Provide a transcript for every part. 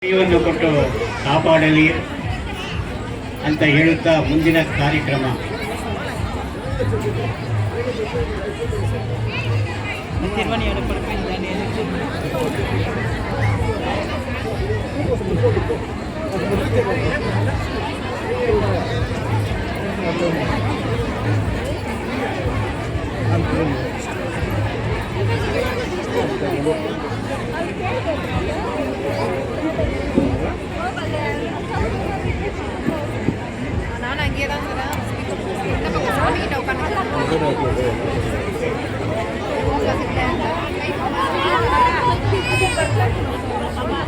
ಪ್ರತಿಯೊಂದು ಕೊಟ್ಟು ಕಾಪಾಡಲಿ ಅಂತ ಹೇಳುತ್ತಾ ಮುಂದಿನ ಕಾರ್ಯಕ್ರಮ நான் அங்கேயே தான் இந்த பக்கம் சாமி கிட்ட உட்காந்து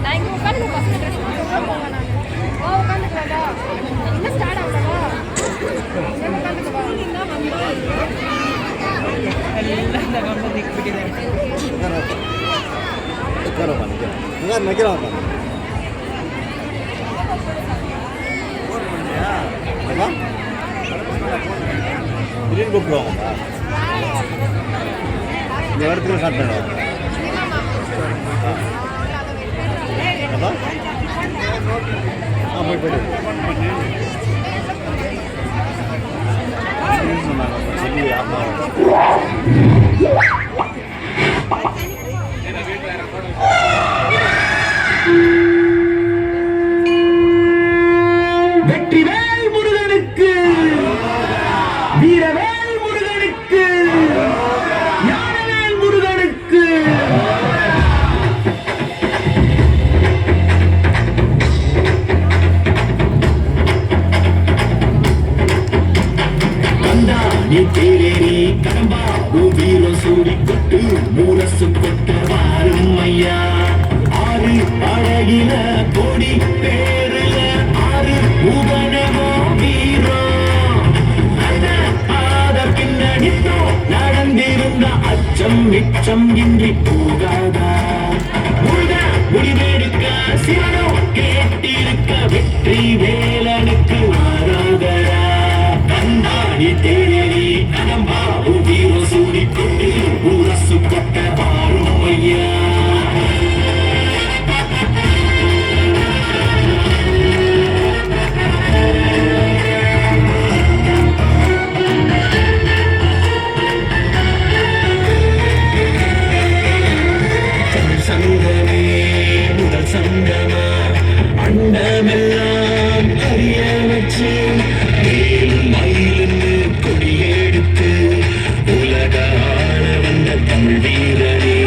நான் இங்கே உட்காந்து பசங்க ட்ரெஸ் போங்க நான் உட்காந்துக்கலாம்டா இன்னும் ஸ்டார்ட் ஆகலவா உட்காந்துக்கவா திடீர்னு கூப்பிடுவாங்கப்பா இந்த இடத்துல சாப்பிட்டோம் போய் போயிட்டு சொல்லி ஆமா வெற்றிவேல் முருகனுக்கு, வீரவேல் முருகனுக்கு, ஞானவேல் முருகனுக்கு. கந்தாணி தேரேறி கடம்பா வீரம் சூடி கொட்டு மூலசு கொட்ட வாரும் ஐயா. ஆறு அழகில கொடி பேருல ஆறு முகனவோ வீரம். அந்த பாத பின்னணித்தோ நடந்திருந்த அச்சம் மிச்சம் இன்றி போகாதா. முருக முடிவெடுக்க சிவனோ கேட்டிருக்க வெற்றி வேலனுக்கு ஆராதரா. கந்தாணி தேரேறி கடம்பா வீரம் சூடி கொண்டு மூலசு கொட்ட வாரும் ஐயா. சங்கமே முதல் சங்கமா அண்டமெல்லாம் அறிய வச்சு மேலும் மயிலுன்னு கொடியெடுத்து உலக ஆள வந்த தமிழ் வீரனே.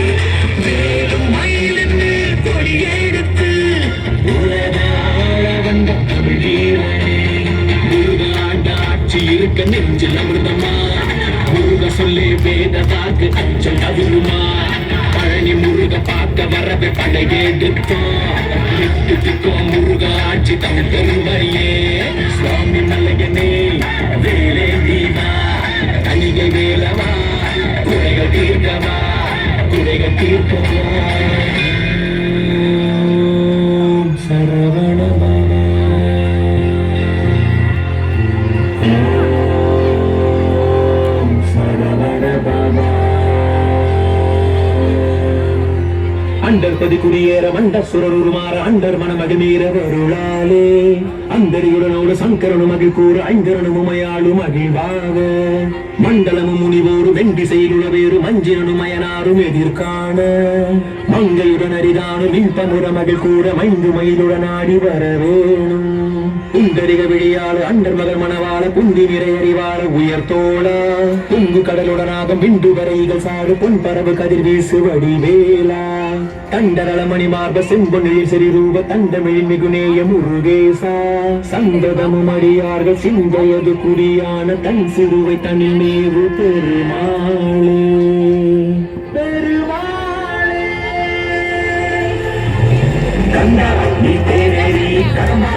மேலும் மயிலுன்னு கொடியெடுத்து உலக ஆள வந்த தமிழ் வீரனே. முருகாண்ட ஆட்சி இருக்க நெஞ்சில் அமிர்தமா. முருக சொல்லி வேத வாக்கு அச்சம் தவிருமா. பழனி முருக பார்க்க வரவே படையெடுத்தோம். விட்டுக்கும் முருக ஆட்சி தமிழ் பெருமையே. சுவாமி மலையனே வேலே தீவா கணிகை வேலவா குறைகள் தீர்க்கவா குறைகள் தீர்க்கவா. சரவணபவா சரவணபவா. அண்டர் பதி குடியேற மண்டர் சுரர் உருமாற அண்டர் மனமகிழ்நீர வருளாலே. அந்தரியுடனோடு சங்கரனு மகிழ் கூறு ஐங்கரனும் உமையாளும் மகிழ்வாக. மண்டலமும் முனிவோரு வெண்டி செய்துளவேறு மஞ்சினனும் மயனாரும் எதிர்காண. மங்கையுடன் அரிதானு மின்பமுற மகிழ் கூற மைந்து மயிலுடன் ஆடி வரவேணும். குந்தரிக விழியாள அண்டர் மகள் மணவாள குந்தி நிறை அறிவாள உயர்த்தோள. துங்கு கடலுடனாகும் விண்டு வரைகள் சாடு பொன் பரவு கதிர் வீசு வடிவேலா. தண்டரளமணி மார்ப செம்பொன்னில் சிறிரூப தண்டமிழின் மிகுநேய முருகேசா. சந்ததமும் அடியார்கள் சிந்தையது குறியான தன் சிறுவை தனில் மேவு பெருமாளே பெருமாளே. கந்தா நீ தேரேறி கடமா